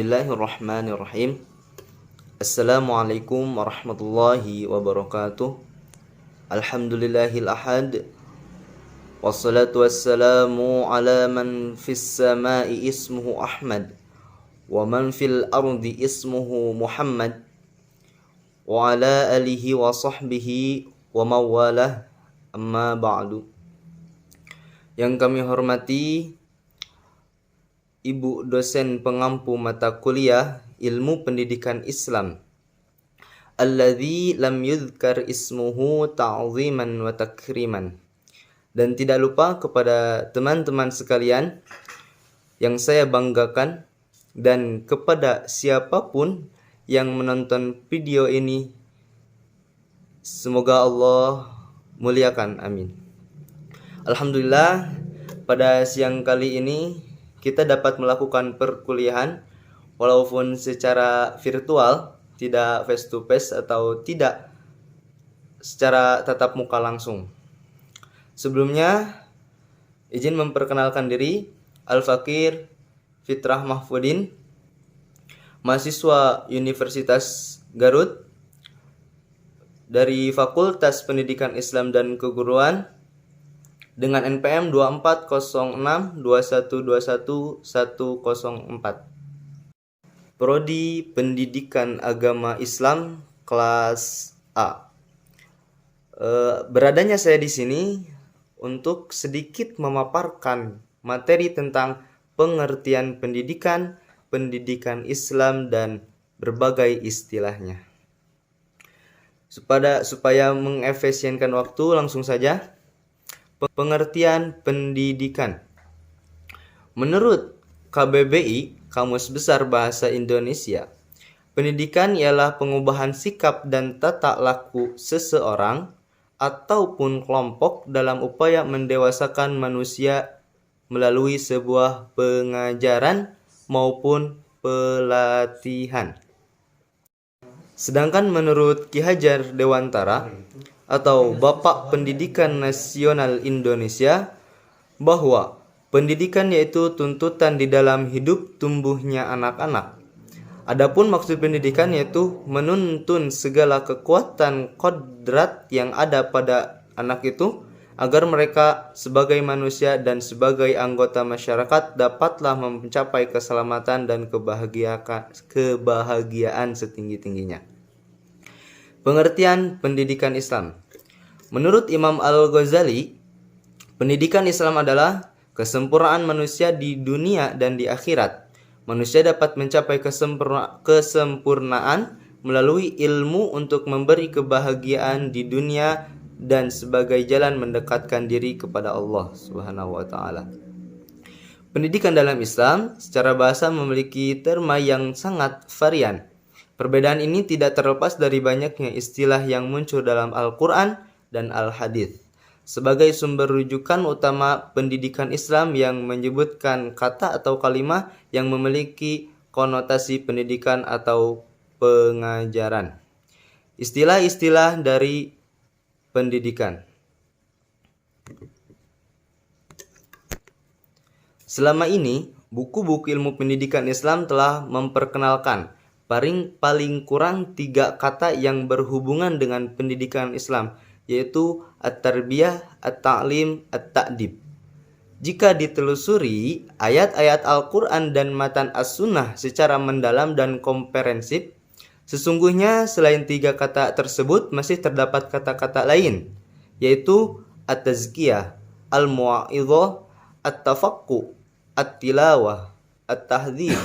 Bismillahirrahmanirrahim. Assalamualaikum warahmatullahi wabarakatuh. Alhamdulillahil ahad. Wassalatu wassalamu ala man fis samai ismuhu Ahmad wa man fil ardi ismuhu Muhammad wa ala alihi wa sahbihi wa mawalah, amma ba'du. Yang kami hormati Ibu dosen pengampu mata kuliah Ilmu Pendidikan Islam, alladzi lam yudhkar ismuhu ta'ziman wa takriman. Dan tidak lupa kepada teman-teman sekalian yang saya banggakan, dan kepada siapapun yang menonton video ini, semoga Allah muliakan, amin. Alhamdulillah, pada siang kali ini kita dapat melakukan perkuliahan walaupun secara virtual, tidak face to face atau tidak secara tatap muka langsung. Sebelumnya, izin memperkenalkan diri, Al-Fakir Fitrah Mahfudin, mahasiswa Universitas Garut dari Fakultas Pendidikan Islam dan Keguruan dengan NPM 240621210104. Prodi Pendidikan Agama Islam kelas A. Beradanya saya di sini untuk sedikit memaparkan materi tentang pengertian pendidikan, pendidikan Islam dan berbagai istilahnya. Supaya mengefisienkan waktu, langsung saja. Pengertian pendidikan. Menurut KBBI, Kamus Besar Bahasa Indonesia, pendidikan ialah pengubahan sikap dan tata laku seseorang ataupun kelompok dalam upaya mendewasakan manusia melalui sebuah pengajaran maupun pelatihan. Sedangkan menurut Ki Hajar Dewantara atau Bapak Pendidikan Nasional Indonesia, bahwa pendidikan yaitu tuntutan di dalam hidup tumbuhnya anak-anak. Adapun maksud pendidikan yaitu menuntun segala kekuatan kodrat yang ada pada anak itu agar mereka sebagai manusia dan sebagai anggota masyarakat dapatlah mencapai keselamatan dan kebahagiaan setinggi-tingginya. Pengertian pendidikan Islam. Menurut Imam Al-Ghazali, pendidikan Islam adalah kesempurnaan manusia di dunia dan di akhirat. Manusia dapat mencapai kesempurnaan melalui ilmu untuk memberi kebahagiaan di dunia dan sebagai jalan mendekatkan diri kepada Allah Subhanahu wa taala. Pendidikan dalam Islam secara bahasa memiliki terma yang sangat varian. Perbedaan ini tidak terlepas dari banyaknya istilah yang muncul dalam Al-Quran dan Al-Hadits sebagai sumber rujukan utama pendidikan Islam yang menyebutkan kata atau kalimat yang memiliki konotasi pendidikan atau pengajaran. Istilah-istilah dari pendidikan. Selama ini, buku-buku ilmu pendidikan Islam telah memperkenalkan paling kurang 3 kata yang berhubungan dengan pendidikan Islam, yaitu at-tarbiyah, at-ta'lim, at-ta'dib. Jika ditelusuri ayat-ayat Al-Quran dan matan As-Sunnah secara mendalam dan komprehensif, sesungguhnya selain 3 kata tersebut masih terdapat kata-kata lain, yaitu at-tazkiyah, al-mu'idhah, at-tafaqquh, at-tilawah, at-tahdhib,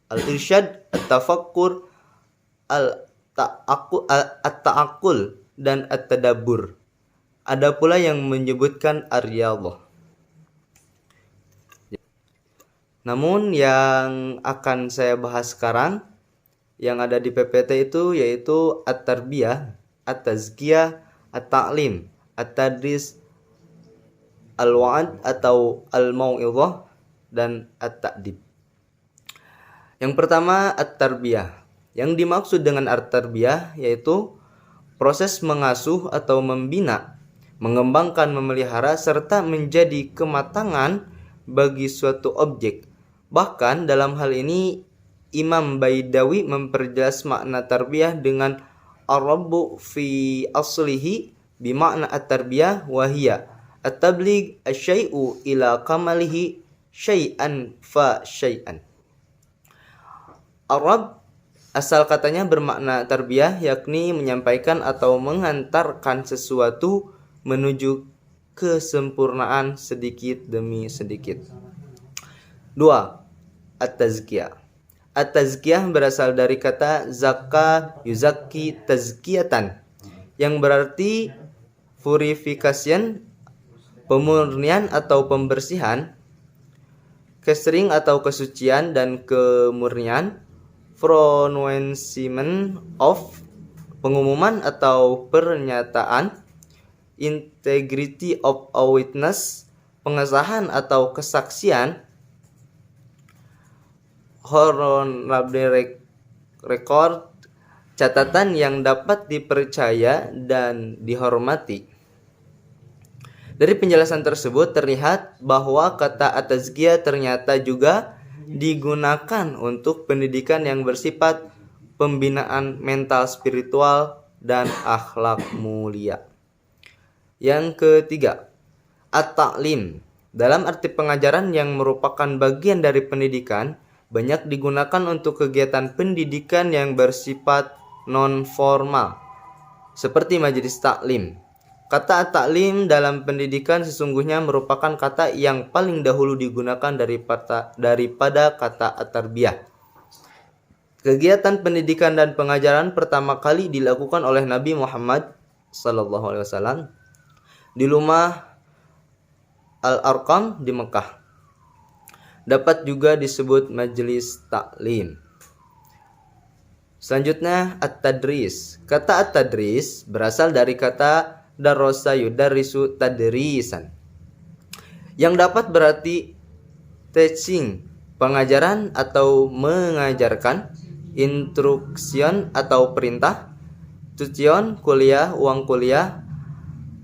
al-irsyad, at-tafakkur, at-ta'akul, dan at-tadabbur. Ada pula yang menyebutkan ar-riyadhah. Namun yang akan saya bahas sekarang yang ada di PPT itu yaitu at-tarbiyah, at-tazkiyah, at-ta'lim, at-tadris, al-wa'ad atau al-mau'idhah, dan at-ta'dib. Yang pertama, at-tarbiyah. Yang dimaksud dengan at-tarbiyah yaitu proses mengasuh atau membina, mengembangkan, memelihara, serta menjadi kematangan bagi suatu objek. Bahkan dalam hal ini Imam Baidawi memperjelas makna tarbiyah dengan ar-rabbu fi aslihi bimakna at-tarbiyah wa hiya at-tabligh asy-syai'u ila kamalihi syai'an fa syai'an. Ar-rabb asal katanya bermakna tarbiyah, yakni menyampaikan atau mengantarkan sesuatu menuju kesempurnaan sedikit demi sedikit. 2. At-tazkiyah. At-tazkiyah berasal dari kata zakka yuzakki tazkiyatan, yang berarti purification, pemurnian atau pembersihan, kesering atau kesucian dan kemurnian, pronouncement of, pengumuman atau pernyataan, integrity of a witness, pengesahan atau kesaksian, honorable record, catatan yang dapat dipercaya dan dihormati. Dari penjelasan tersebut terlihat bahwa kata at-tazkiyah ternyata juga digunakan untuk pendidikan yang bersifat pembinaan mental spiritual dan akhlak mulia. Yang ketiga, at-ta'lim. Dalam arti pengajaran yang merupakan bagian dari pendidikan, banyak digunakan untuk kegiatan pendidikan yang bersifat non-formal, seperti majelis taklim. Kata at-ta'lim dalam pendidikan sesungguhnya merupakan kata yang paling dahulu digunakan daripada kata at-tarbiyah. Kegiatan pendidikan dan pengajaran pertama kali dilakukan oleh Nabi Muhammad SAW di rumah Al-Arqam di Mekah. Dapat juga disebut majelis taklim. Selanjutnya at-tadris. Kata at-tadris berasal dari kata darasa yudarrisu tadrisan, yang dapat berarti teaching, pengajaran atau mengajarkan, instruction atau perintah, tujuan kuliah, uang kuliah.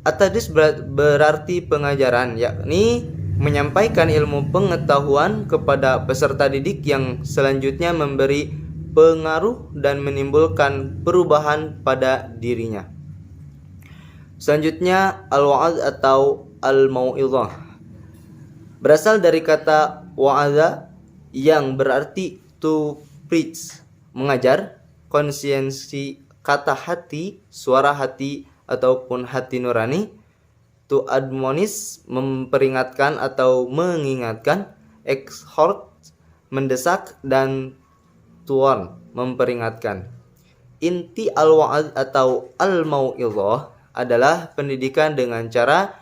At-tadris berarti pengajaran, yakni menyampaikan ilmu pengetahuan kepada peserta didik yang selanjutnya memberi pengaruh dan menimbulkan perubahan pada dirinya. Selanjutnya al-wa'az atau al-mau'izah berasal dari kata wa'aza yang berarti to preach, mengajar, konsiensi, kata hati, suara hati ataupun hati nurani, to admonish, memperingatkan atau mengingatkan, exhort, mendesak, dan to warn, memperingatkan. Inti al-wa'az atau al-mau'izah adalah pendidikan dengan cara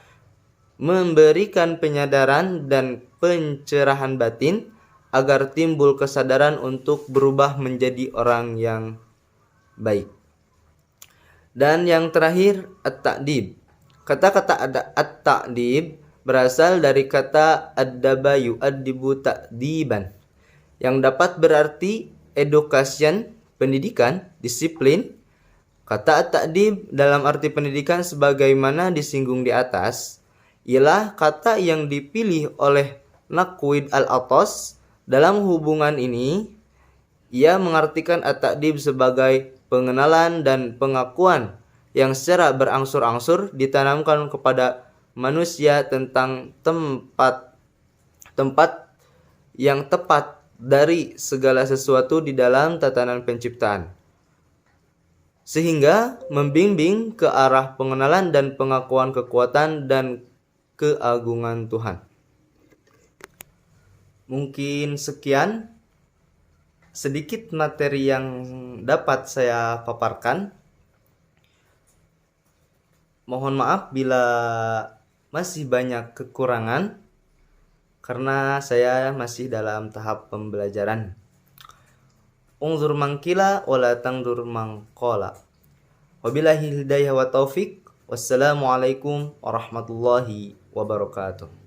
memberikan penyadaran dan pencerahan batin agar timbul kesadaran untuk berubah menjadi orang yang baik. Dan yang terakhir, at-ta'dib. Kata-kata at-ta'dib berasal dari kata ad-daba yu'addibu ta'diban, yang dapat berarti education, pendidikan, disiplin. Kata at-ta'dib dalam arti pendidikan sebagaimana disinggung di atas ialah kata yang dipilih oleh Naqwid al-Atas. Dalam hubungan ini, ia mengartikan at-ta'dib sebagai pengenalan dan pengakuan yang secara berangsur-angsur ditanamkan kepada manusia tentang tempat yang tepat dari segala sesuatu di dalam tatanan penciptaan, sehingga membimbing ke arah pengenalan dan pengakuan kekuatan dan keagungan Tuhan. Mungkin sekian sedikit materi yang dapat saya paparkan. Mohon maaf bila masih banyak kekurangan karena saya masih dalam tahap pembelajaran. Unzur mangkila wala tangdur mangkola. Wabillahi hidayah wa taufik. Wassalamualaikum warahmatullahi wabarakatuh.